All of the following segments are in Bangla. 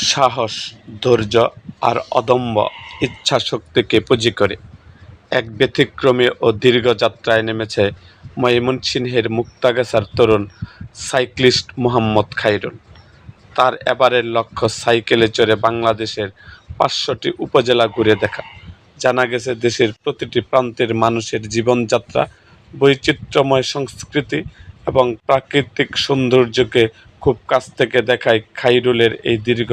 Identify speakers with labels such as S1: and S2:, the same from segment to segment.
S1: সাহস, ধৈর্য আর অদম্য ইচ্ছাশক্তিকে পুঁজি করে এক ব্যতিক্রমী ও দীর্ঘ যাত্রায় নেমেছে ময়মনসিংহের মুক্তাগাছার তরুণ সাইক্লিস্ট মোহাম্মদ খাইরুল। তার এবারের লক্ষ্য সাইকেলে চড়ে বাংলাদেশের ৫০০টি উপজেলা ঘুরে দেখা। জানা গেছে, দেশের প্রতিটি প্রান্তের মানুষের জীবনযাত্রা, বৈচিত্র্যময় সংস্কৃতি এবং প্রাকৃতিক সৌন্দর্যকে খুব কাছ থেকে দেখাই খাইরুলের এই দীর্ঘ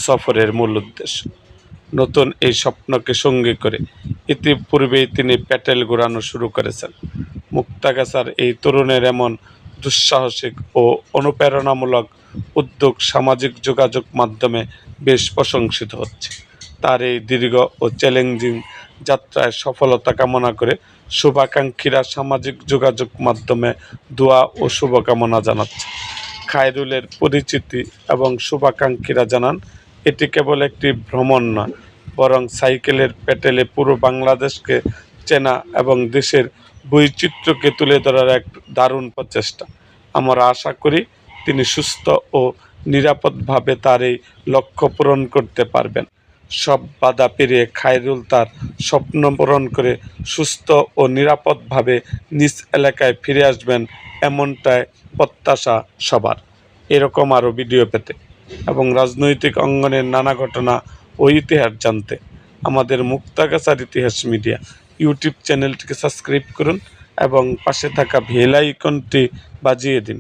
S1: সফরের মূল উদ্দেশ্য। নতুন এই স্বপ্নকে সঙ্গী করে ইতিপূর্বেই তিনি প্যাটেল ঘোরানো শুরু করেছেন। মুক্তাগাছার এই তরুণের এমন দুঃসাহসিক ও অনুপ্রেরণামূলক উদ্যোগ সামাজিক যোগাযোগ মাধ্যমে বেশ প্রশংসিত হচ্ছে। তার এই দীর্ঘ ও চ্যালেঞ্জিং যাত্রায় সফলতা কামনা করে শুভাকাঙ্ক্ষীরা সামাজিক যোগাযোগ মাধ্যমে দোয়া ও শুভকামনা জানাচ্ছে। খায়রুলের পরিচিতি এবং শুভাকাঙ্ক্ষীরা জানান, এটি কেবল একটি ভ্রমণ নয়, বরং সাইকেলের প্যাটেলে পুরো বাংলাদেশকে চেনা এবং দেশের বৈচিত্র্যকে তুলে ধরার এক দারুণ প্রচেষ্টা। আমরা আশা করি তিনি সুস্থ ও নিরাপদভাবে তার এই লক্ষ্য পূরণ করতে পারবেন। সব বাধা পেরিয়ে খায়রুল তার স্বপ্ন পূরণ করে সুস্থ ও নিরাপদভাবে নিজ এলাকায় ফিরে আসবেন, এমনটাই প্রত্যাশা সবার। এরকম আরও ভিডিও পেতে এবং রাজনৈতিক অঙ্গনের নানা ঘটনা ও ইতিহাস জানতে আমাদের মুক্তাগাছার ইতিহাস মিডিয়া ইউটিউব চ্যানেলটিকে সাবস্ক্রাইব করুন এবং পাশে থাকা বেল আইকনটি বাজিয়ে দিন।